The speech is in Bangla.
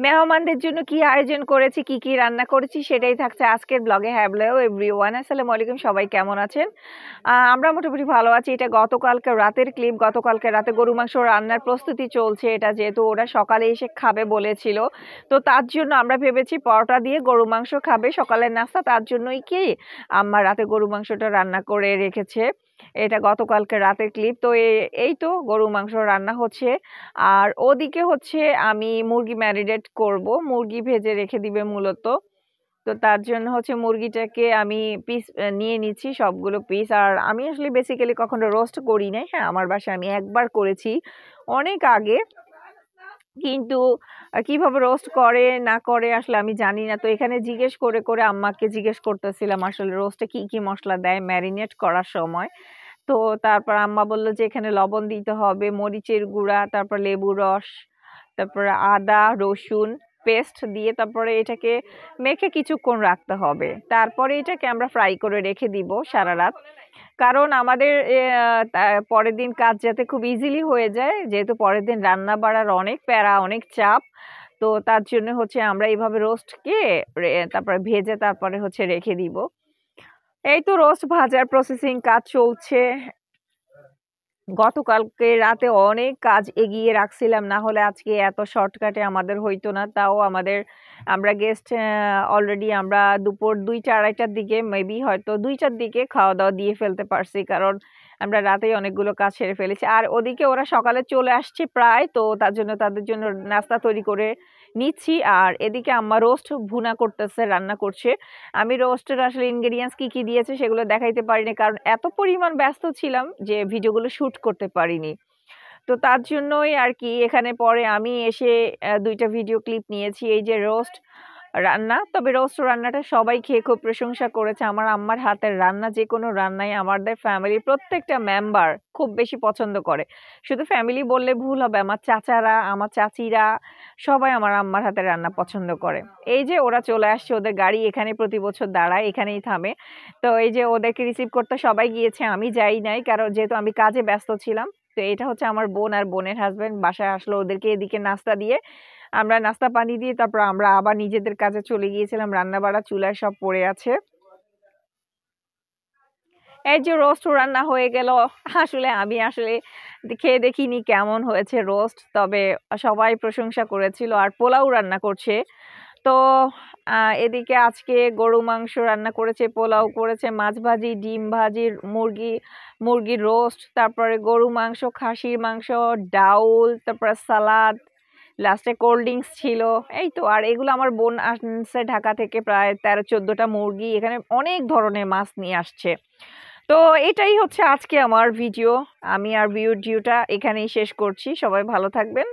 মেহমানদের জন্য কি আয়োজন করেছি, কি কি রান্না করেছি সেটাই থাকছে আজকের ব্লগে। হ্যালো এভরিওয়ান, আসসালামু আলাইকুম। সবাই কেমন আছেন? আমরা মোটামুটি ভালো আছি। এটা গতকালকে রাতের ক্লিপ। গতকালকে রাতে গরু মাংস রান্নার প্রস্তুতি চলছে। এটা যেহেতু ওরা সকালে এসে খাবে বলেছিল, তো তার জন্য আমরা ভেবেছি পরোটা দিয়ে গরু মাংস খাবে সকালের নাস্তা। তার জন্যই কি আম্মা রাতে গরু মাংসটা রান্না করে রেখেছে। এটা গতকালকে রাতের ক্লিপ। তো এই তো গরু মাংস রান্না হচ্ছে। আর ওদিকে হচ্ছে আমি মুরগি ম্যারিনেট করব, মুরগি ভেজে রেখে দিবে মূলত। তো তার জন্য হচ্ছে মুরগিটাকে আমি পিস নিয়ে নিচ্ছি, সবগুলো পিস। আর আমি আসলে বেসিক্যালি কখনো রোস্ট করি নাই। হ্যাঁ, আমার বাসায় আমি একবার করেছি অনেক আগে, কিন্তু কিভাবে রোস্ট করে না করে আসলে আমি জানি না। তো এখানে জিজ্ঞেস করে করে আম্মাকে জিজ্ঞেস করতেছিলাম আসলে রোস্টে কি কি মশলা দেয় ম্যারিনেট করার সময়। তো তারপর আম্মা বলল যে এখানে লবণ দিতে হবে, মরিচের গুঁড়া, তারপর লেবু রস, তারপরে আদা রসুন পেস্ট দিয়ে তারপরে এটাকে মেখে কিছুক্ষণ রাখতে হবে। তারপরে এটাকে আমরা ফ্রাই করে রেখে দিব সারা রাত। কারণ আমাদের পরের দিন কাজ যাতে খুব ইজিলি হয়ে যায়, যেহেতু পরের দিন রান্না বাড়ার অনেক প্যারা, অনেক চাপ। তো তার জন্য হচ্ছে আমরা এইভাবে রোস্টকে তারপরে ভেজে তারপরে হচ্ছে রেখে দিব। এই তো রোস্ট ভাজার প্রসেসিং কাজ চলছে। গতকালকে রাতে অনেক কাজ এগিয়ে রাখছিলাম, না হলে আজকে এত শর্টকাটে আমাদের হইতো না। তাও আমরা গেস্ট অলরেডি আমরা দুপুর 2টা-2:30টার দিকে, মেবি হয়তো 2টার দিকে খাওয়া দাওয়া দিয়ে ফেলতে পারছি, কারণ আমরা রাতেই অনেকগুলো কাজ সেরে ফেলেছি। আর ওদিকে ওরা সকালে চলে আসছে প্রায়, তো তার জন্য তাদের জন্য নাস্তা তৈরি করে নিচ্ছি। আর এদিকে আম্মা রোস্ট ভুনা করতেছে, রান্না করছে। আমি রোস্টের আসলে ইনগ্রেডিয়েন্টস কি কি দিয়েছে সেগুলো দেখাইতে পারিনি, কারণ এত পরিমাণ ব্যস্ত ছিলাম যে ভিডিওগুলো শুট করতে পারিনি। তো তার জন্যই আর কি এখানে পরে আমি এসে 2টা ভিডিও ক্লিপ নিয়েছি। এই যে রোস্ট রান্না, তবে রোস্ট রান্নাটা সবাই খেয়ে খুব প্রশংসা করেছে। আমার আম্মার হাতের রান্না, যে কোনো রান্নাই আমাদের ফ্যামিলির প্রত্যেকটা মেম্বার খুব বেশি পছন্দ করে। শুধু ফ্যামিলি বললে ভুল হবে, আমার চাচারা, আমার চাচিরা সবাই আমার আম্মার হাতের রান্না পছন্দ করে। এই যে ওরা চলে আসছে, ওদের গাড়ি এখানে প্রতি বছর দাঁড়ায়, এখানেই থামে। তো এই যে ওদেরকে রিসিভ করতে সবাই গিয়েছে, আমি যাই নাই, কারণ যেহেতু আমি কাজে ব্যস্ত ছিলাম। তো এটা হচ্ছে আমার বোন আর বোনের হাজবেন্ড বাসায় আসলো, ওদেরকে এদিকে নাস্তা দিয়ে, আমরা নাস্তা পানি দিয়ে তারপর আমরা আবার নিজেদের কাজে চলে গিয়েছিলাম। রান্না বাড়া চুলায় সব পড়ে আছে। এই যে রোস্ট রান্না হয়ে গেল। আমি আসলে খেয়ে দেখিনি কেমন হয়েছে রোস্ট, তবে সবাই প্রশংসা করেছিল। আর পোলাও রান্না করছে। তো এদিকে আজকে গরু মাংস রান্না করেছে, পোলাও করেছে, মাছ ভাজি, ডিম ভাজি, মুরগির রোস্ট, তারপরে গরু মাংস, খাসির মাংস, ডাউল, তারপরে সালাদ, লাস্টে কোল্ড ড্রিঙ্কস ছিল। এই তো। আর এগুলো আমার বোন আনছে ঢাকা থেকে, প্রায় 13-14টা মুরগি, এখানে অনেক ধরনের মাছ নিয়ে আসছে। তো এটাই হচ্ছে আজকে আমার ভিডিও। আমি আর ভিডিওটা এখানেই শেষ করছি। সবাই ভালো থাকবেন।